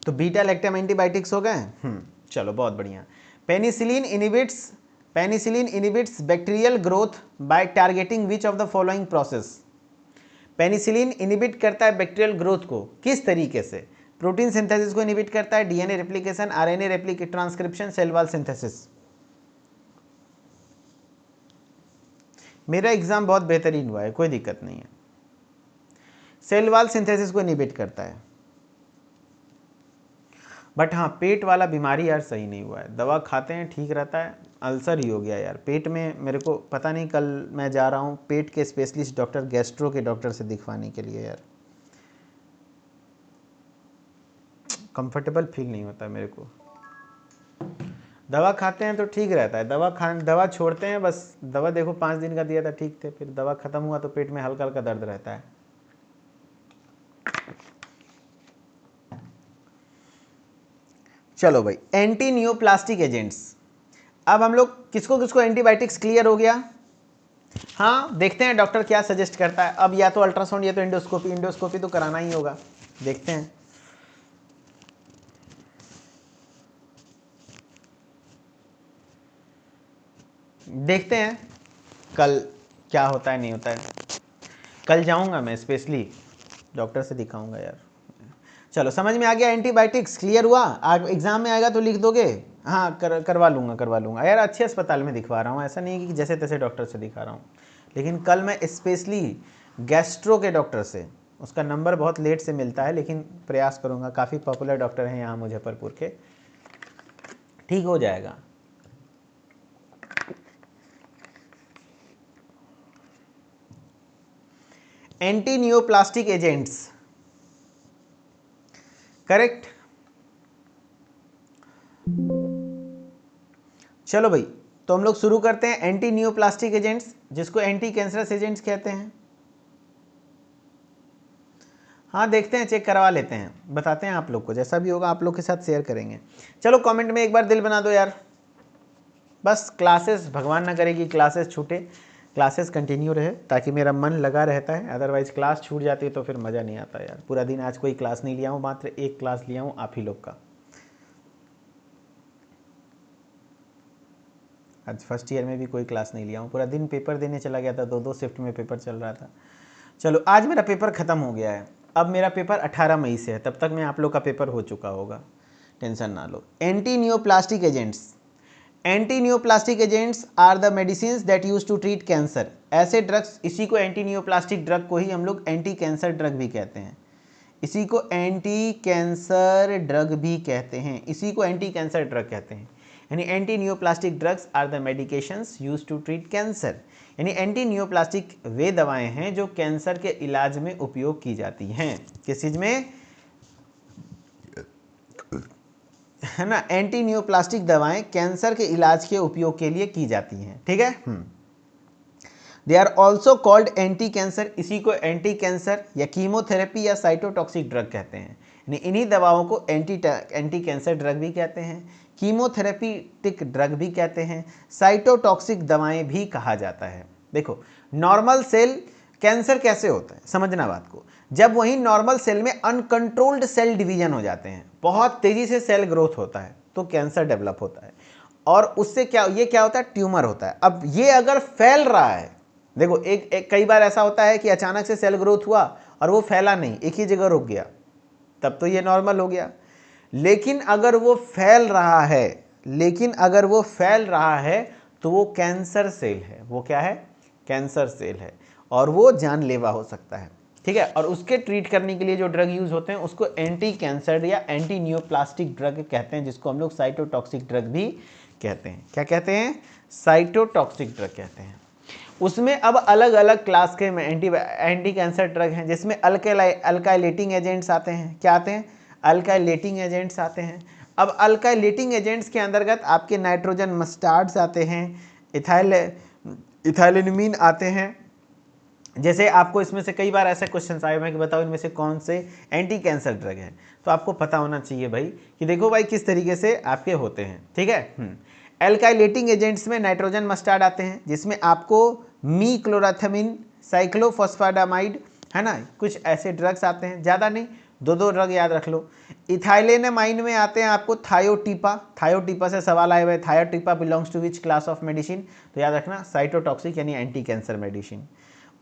तो बीटा लैक्टम एंटीबायोटिक्स हो गए। चलो बहुत बढ़िया। Penicillin inhibits bacterial growth by targeting which of the following process. Penicillin inhibit करता है बैक्टीरियल ग्रोथ को, किस तरीके से? प्रोटीन सिंथेसिस को इनिबिट करता है, DNA replication, RNA replication, transcription, cell wall synthesis. मेरा एग्जाम बहुत बेहतरीन हुआ है, कोई दिक्कत नहीं है। सेल वॉल सिंथेसिस को इनिबिट करता है। बट हाँ, पेट वाला बीमारी यार सही नहीं हुआ है, दवा खाते हैं ठीक रहता है, अल्सर ही हो गया यार पेट में। मेरे को पता नहीं, कल मैं जा रहा हूँ पेट के स्पेशलिस्ट डॉक्टर, गैस्ट्रो के डॉक्टर से दिखवाने के लिए। यार कंफर्टेबल फील नहीं होता मेरे को। दवा खाते हैं तो ठीक रहता है, दवा छोड़ते हैं बस। दवा देखो 5 दिन का दिया था, ठीक थे, फिर दवा खत्म हुआ तो पेट में हल्का हल्का दर्द रहता है। चलो भाई, एंटी नियोप्लास्टिक एजेंट्स। अब हम लोग किसको किसको एंटीबायोटिक्स क्लियर हो गया। हाँ, देखते हैं डॉक्टर क्या सजेस्ट करता है। अब या तो अल्ट्रासाउंड या तो इंडोस्कोपी तो कराना ही होगा। देखते हैं। देखते हैं कल क्या होता है नहीं होता है। कल जाऊंगा मैं, स्पेशली डॉक्टर से दिखाऊंगा यार। चलो समझ में आ गया, एंटीबायोटिक्स क्लियर हुआ। आज एग्जाम में आएगा तो लिख दोगे। हाँ, करवा लूँगा यार। अच्छे अस्पताल में दिखवा रहा हूँ, ऐसा नहीं है कि जैसे तैसे डॉक्टर से दिखा रहा हूँ। लेकिन कल मैं स्पेशली गैस्ट्रो के डॉक्टर से, उसका नंबर बहुत लेट से मिलता है लेकिन प्रयास करूँगा। काफ़ी पॉपुलर डॉक्टर हैं यहाँ मुजफ्फरपुर के, ठीक हो जाएगा। Anti neoplastic agents, correct. चलो भाई, तो हम लोग शुरू करते हैं। एंटी नियोप्लास्टिक एजेंट्स, जिसको एंटी कैंसरस एजेंट्स कहते हैं। हाँ, देखते हैं, चेक करवा लेते हैं, बताते हैं आप लोग को। जैसा भी होगा आप लोग के साथ शेयर करेंगे। चलो कमेंट में एक बार दिल बना दो यार। बस क्लासेस, भगवान ना करे कि क्लासेस छूटे, क्लासेस कंटिन्यू रहे ताकि मेरा मन लगा रहता है। अदरवाइज क्लास छूट जाती है तो फिर मज़ा नहीं आता यार। पूरा दिन आज कोई क्लास नहीं लिया हूँ, मात्र एक क्लास लिया हूँ आप ही लोग का। आज फर्स्ट ईयर में भी कोई क्लास नहीं लिया हूँ, पूरा दिन पेपर देने चला गया था। 2-2 शिफ्ट में पेपर चल रहा था। चलो आज मेरा पेपर ख़त्म हो गया है। अब मेरा पेपर 18 मई से है, तब तक मैं आप लोग का पेपर हो चुका होगा, टेंशन ना लो। Antineoplastic agents, antineoplastic agents are the medicine that use to treat cancer. ऐसे ड्रग्स, इसी को एंटी नियोप्लास्टिक ड्रग को ही हम लोग एंटी कैंसर ड्रग भी कहते हैं। इसी को एंटी कैंसर ड्रग भी कहते हैं, इसी को एंटी कैंसर ड्रग कहते हैं। यानी anti neoplastic drugs are the medications use to treat cancer. यानी एंटी नियोप्लास्टिक वे दवाएं हैं जो कैंसर के इलाज में उपयोग की जाती हैं। किस चीज में? है ना, एंटी नियोप्लास्टिक दवाएं कैंसर के इलाज के उपयोग के लिए की जाती हैं। ठीक है। They are also called anti cancer. इसी को एंटी कैंसर या कीमोथेरेपी या साइटोटॉक्सिक ड्रग कहते हैं। यानी इन्हीं दवाओं को एंटी कैंसर ड्रग भी कहते हैं, कीमोथेरेपीटिक ड्रग भी कहते हैं, साइटोटॉक्सिक दवाएं भी कहा जाता है। देखो, नॉर्मल सेल कैंसर कैसे होता है, समझना बात को। जब वही नॉर्मल सेल में अनकंट्रोल्ड सेल डिवीजन हो जाते हैं, बहुत तेजी से सेल ग्रोथ होता है, तो कैंसर डेवलप होता है। और उससे क्या होता है? ट्यूमर होता है। अब ये अगर फैल रहा है, देखो एक कई बार ऐसा होता है कि अचानक से सेल ग्रोथ हुआ और वो फैला नहीं, एक ही जगह रुक गया, तब तो ये नॉर्मल हो गया। लेकिन अगर वो फैल रहा है, तो वो कैंसर सेल है। वो क्या है? कैंसर सेल है, और वो जानलेवा हो सकता है। ठीक है। और उसके ट्रीट करने के लिए जो ड्रग यूज होते हैं उसको एंटी कैंसर या एंटी नियोप्लास्टिक ड्रग कहते हैं, जिसको हम लोग साइटोटॉक्सिक ड्रग भी कहते हैं। क्या कहते हैं? साइटोटॉक्सिक ड्रग कहते हैं। उसमें अब अलग अलग क्लास के एंटी कैंसर ड्रग हैं, जिसमें अल्काइलेटिंग एजेंट्स आते हैं। क्या आते हैं? अल्काइलेटिंग एजेंट्स आते हैं। अब अल्काइलेटिंग एजेंट्स के अंतर्गत आपके नाइट्रोजन मस्टार्ड्स आते हैं, इथाइलिनमीन आते हैं। जैसे आपको इसमें से कई बार ऐसे क्वेश्चन आए हैं कि बताओ इनमें से कौन से एंटी कैंसर ड्रग है, तो आपको पता होना चाहिए भाई कि देखो भाई किस तरीके से आपके होते हैं। ठीक है। एल्काइलेटिंग एजेंट्स में नाइट्रोजन मस्टार्ड आते हैं, जिसमें आपको मीक्लोराथामिन, साइक्लोफॉस्फाडामाइड, है ना, कुछ ऐसे ड्रग्स आते हैं, ज़्यादा नहीं, दो दो ड्रग याद रख लो। इथाइलेनामाइन में आते हैं आपको थायोटीपा, थायोटीपा से सवाल आए हुए, thiotepa belongs to which class of medicine, तो याद रखना साइटोटॉक्सिक यानी एंटी कैंसर मेडिसिन।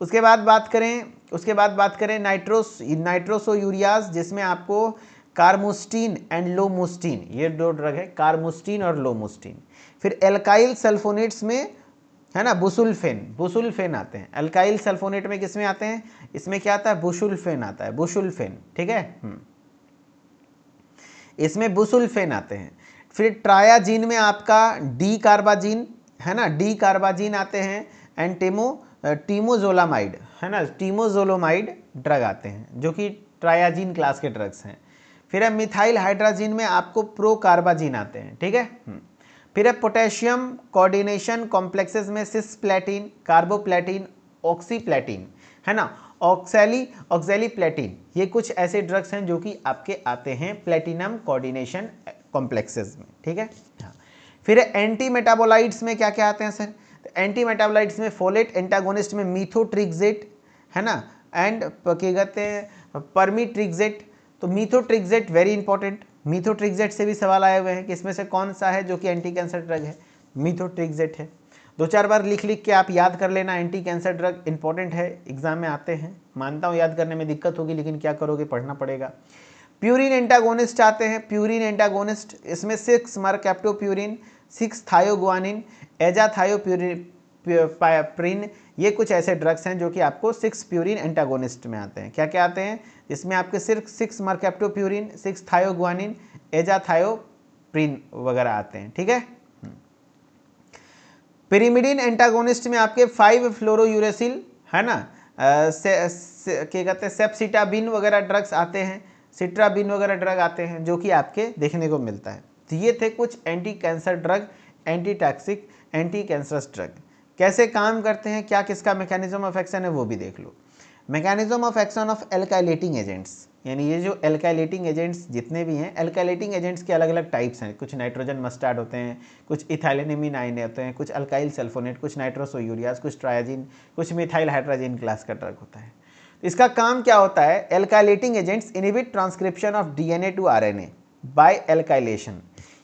उसके बाद बात करें नाइट्रोसोयूरियाज, जिसमें आपको कार्मोस्टीन एंड लोमोस्टीन, ये दो ड्रग है, कार्मोस्टीन और लोमोस्टीन। फिर एल्काइल सल्फोनेट्स में है ना बुसुल्फेन आते हैं। अल्काइल सल्फोनेट में किसमें आते हैं, इसमें क्या आता है, बुसुल्फेन आता है, बुसुल्फेन, ठीक है। इसमें बुसुल्फेन आते हैं। फिर ट्रायाजीन में आपका डी कार्बाजीन है ना, डी कार्बाजीन आते हैं, एंड टीमोजोलामाइड है ना, टीमोजोलोमाइड ड्रग आते हैं जो कि ट्रायाजीन क्लास के ड्रग्स हैं। फिर है मिथाइल हाइड्राजीन में आपको प्रोकार्बाजीन आते हैं, ठीक है। फिर है पोटेशियम कोऑर्डिनेशन कॉम्प्लेक्सेस में सिस्प्लेटिन, कार्बोप्लेटिन, ऑक्सीप्लेटिन है ना, ऑक्सैलीप्लेटिन, ये कुछ ऐसे ड्रग्स हैं जो कि आपके आते हैं प्लेटिनम कोऑर्डिनेशन कॉम्प्लेक्सेस में, ठीक है। हाँ, फिर एंटी मेटाबोलाइट्स में क्या क्या आते हैं सर, तो एंटी मेटाबोलाइट्स में फोलेट एंटागोनिस्ट में मीथोट्रिक्सेट है ना, एंड क्या कहते हैं परमीट्रिक्सेट। तो मीथोट्रिक्सेट वेरी इंपॉर्टेंट, मीथोट्रिक्सेट से भी सवाल आए हुए हैं कि इसमें से कौन सा है जो कि एंटी कैंसर ड्रग है, मीथोट्रिक्सेट है। दो चार बार लिख के आप याद कर लेना, एंटी कैंसर ड्रग इंपॉर्टेंट है, एग्जाम में आते हैं। मानता हूँ याद करने में दिक्कत होगी, लेकिन क्या करोगे, पढ़ना पड़ेगा। प्यूरिन एंटागोनिस्ट आते हैं, प्यूरिन एंटागोनिस्ट, इसमें 6 मरकैप्टोप्यूरिन, 6 थायोगुआनिन, एजाथायोप्रिन, ये कुछ ऐसे ड्रग्स हैं जो कि आपको 6 प्यूरिन एंटागोनिस्ट में आते हैं। क्या क्या आते हैं, इसमें आपके सिर्फ 6 मरकैप्टोप्यूरिन, 6 थायोगुआनिन, एजाथायोप्रिन वगैरह आते हैं, ठीक है। पिरिमिडिन एंटागोनिस्ट में आपके 5 फ्लोरोयूरेसिल है ना, क्या कहते हैं सेप्सिटाबिन वगैरह ड्रग्स आते हैं, सिट्राबिन वगैरह ड्रग आते हैं जो कि आपके देखने को मिलता है। तो ये थे कुछ anti cancer drug, anti toxic, anti cancerous drug. कैसे काम करते हैं, क्या किसका मैकेनिज्म ऑफ एक्शन है वो भी देख लो। Mechanism of action of alkylating agents, यानी ये जो एल्काइलेटिंग एजेंट्स जितने भी हैं, एल्काइलेटिंग एजेंट्स के अलग अलग टाइप्स हैं। कुछ नाइट्रोजन मस्टार्ड होते हैं, कुछ इथाइलेनामाइन आयन होते हैं, कुछ अल्काइल सल्फोनेट, कुछ नाइट्रोसोयूरियाज, कुछ ट्रायाजीन, कुछ मिथाइल हाइड्राजीन क्लास का ड्रग होता है। इसका काम क्या होता है, alkylating agents inhibit transcription of DNA to RNA by alkylation,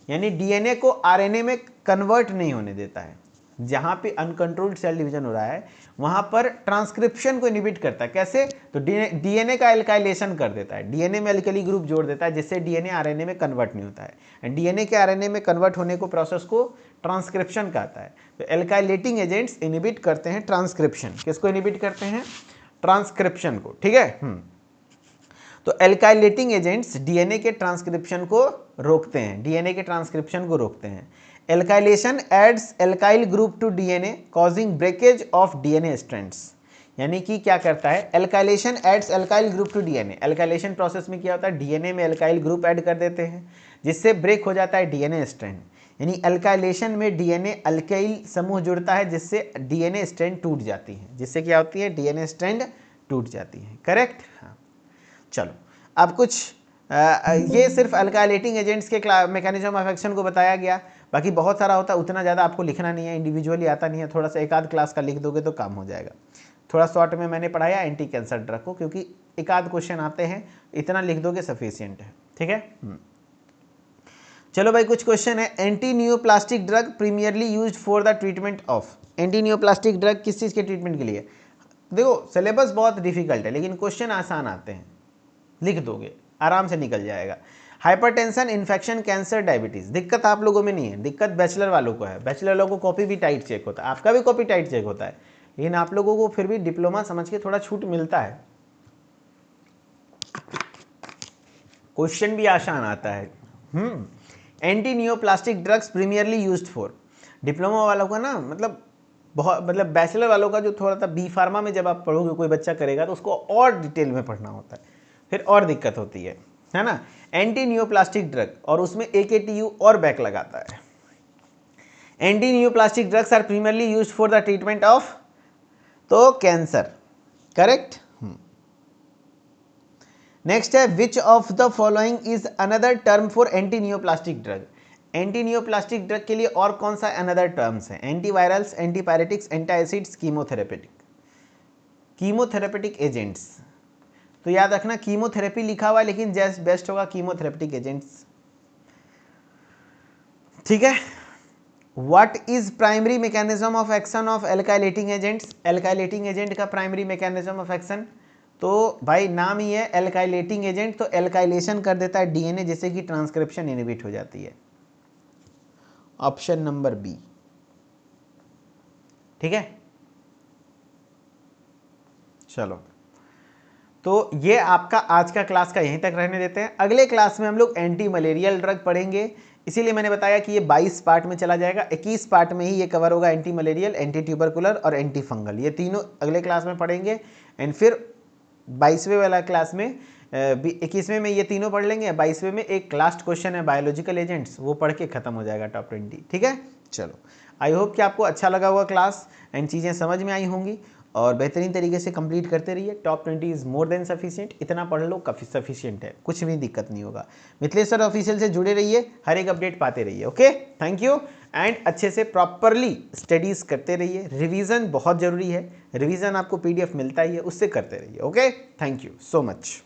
यानी डीएनए को आरएनए में कन्वर्ट नहीं होने देता है। जहां पे अनकंट्रोल्ड सेल डिवीजन हो रहा है वहां पर ट्रांसक्रिप्शन को इनहिबिट करता है। कैसे, तो डीएनए का एल्काइलेशन कर देता है, डीएनए में अल्कली ग्रुप जोड़ देता है, जिससे डीएनए आरएनए में कन्वर्ट नहीं होता है। एंड डीएनए के आरएनए में कन्वर्ट होने को प्रोसेस को ट्रांसक्रिप्शन कहता है। तो एल्काइलेटिंग एजेंट्स इनहिबिट करते हैं ट्रांसक्रिप्शन। किसको इनहिबिट करते हैं, ट्रांसक्रिप्शन को, ठीक है। तो एल्काइलेटिंग एजेंट्स डीएनए के ट्रांसक्रिप्शन को रोकते हैं, डीएनए के ट्रांसक्रिप्शन को रोकते हैं। Alkylation adds alkyl group to DNA causing breakage of DNA strands, यानी कि क्या करता है, alkylation adds alkyl group to DNA. Alkylation process में क्या होता है, डीएनए में एल्काइल ग्रुप ऐड कर देते हैं, जिससे ब्रेक हो जाता है डीएनए स्ट्रैंड। यानी एल्काइलेशन में डीएनए अल्काइल समूह जुड़ता है, जिससे डीएनए स्ट्रैंड टूट जाती है, जिससे क्या होती है, डीएनए स्ट्रैंड टूट जाती है। करेक्ट, हाँ। चलो अब कुछ ये सिर्फ अल्काइलेटिंग एजेंट्स के मैकेनिज्म ऑफ एक्शन को बताया गया, बाकी बहुत सारा होता है, उतना ज़्यादा आपको लिखना नहीं है, इंडिविजुअली आता नहीं है, थोड़ा सा एक आध क्लास का लिख दोगे तो काम हो जाएगा। थोड़ा शॉर्ट में मैंने पढ़ाया एंटी कैंसर ड्रग को, क्योंकि एक आध क्वेश्चन आते हैं, इतना लिख दोगे सफिशिएंट है, ठीक है। चलो भाई कुछ क्वेश्चन है। Antineoplastic drug primarily used for the treatment of, anti neoplastic drug किस चीज़ के ट्रीटमेंट के लिए। देखो सिलेबस बहुत डिफिकल्ट है, लेकिन क्वेश्चन आसान आते हैं, लिख दोगे आराम से निकल जाएगा। Hypertension, infection, cancer, diabetes. दिक्कत आप लोगों में नहीं है, दिक्कत बैचलर वालों को है। बैचलर लोगों को कॉपी भी टाइट चेक होता है, आपका भी कॉपी टाइट चेक होता है, लेकिन आप लोगों को फिर भी डिप्लोमा समझ के थोड़ा छूट मिलता है, क्वेश्चन भी आसान आता है। Antineoplastic drugs primarily used for, diploma वालों का ना मतलब बैचलर वालों का जो थोड़ा सा बी फार्मा में जब आप पढ़ोगे, कोई बच्चा करेगा तो उसको और डिटेल में पढ़ना होता है, फिर और दिक्कत होती है ना। एंटी न्यूप्लास्टिक ड्रग, और उसमें AKTU और बैक लगाता है। Antineoplastic drugs are primarily used for the treatment of, तो कैंसर। करेक्ट। नेक्स्ट है, which of the following is another term for antineoplastic drug. Antineoplastic drug के लिए और कौन सा अनदर टर्म्स है, antivirals, antipyretics, antacids, chemotherapeutic, chemotherapeutic agents. तो याद रखना कीमोथेरेपी लिखा हुआ है, लेकिन जैसे बेस्ट होगा कीमोथेरेपेटिक एजेंट्स। ठीक है। What is primary mechanism of action of alkylating agents? Alkylating agent का प्राइमरी मैकेनिज्म ऑफ एक्शन, तो भाई नाम ही है एल्काइलेटिंग एजेंट, तो एल्काइलेशन कर देता है डीएनए, जिससे कि ट्रांसक्रिप्शन इनहिबिट हो जाती है। Option number B. ठीक है, चलो तो ये आपका आज का क्लास का यहीं तक रहने देते हैं। अगले क्लास में हम लोग एंटी मलेरियल ड्रग पढ़ेंगे, इसीलिए मैंने बताया कि ये 22 पार्ट में चला जाएगा। 21 पार्ट में ही ये कवर होगा, एंटी मलेरियल, एंटी ट्यूबरकुलर और एंटी फंगल, ये तीनों अगले क्लास में पढ़ेंगे। एंड फिर 22वें वाला क्लास में 21वें में ये तीनों पढ़ लेंगे, 22वें में एक लास्ट क्वेश्चन है बायोलॉजिकल एजेंट्स, वो पढ़ के खत्म हो जाएगा टॉप 20। ठीक है, चलो आई होप कि आपको अच्छा लगा हुआ क्लास एंड चीज़ें समझ में आई होंगी, और बेहतरीन तरीके से कंप्लीट करते रहिए। Top 20 is more than sufficient, इतना पढ़ लो काफ़ी सफिशिएंट है, कुछ भी दिक्कत नहीं होगा। मिथिलेश्वर ऑफिशियल से जुड़े रहिए, हर एक अपडेट पाते रहिए। Okay, thank you. एंड अच्छे से प्रॉपरली स्टडीज़ करते रहिए, रिवीजन बहुत ज़रूरी है, रिवीजन आपको PDF मिलता ही है, उससे करते रहिए। Okay, thank you so much.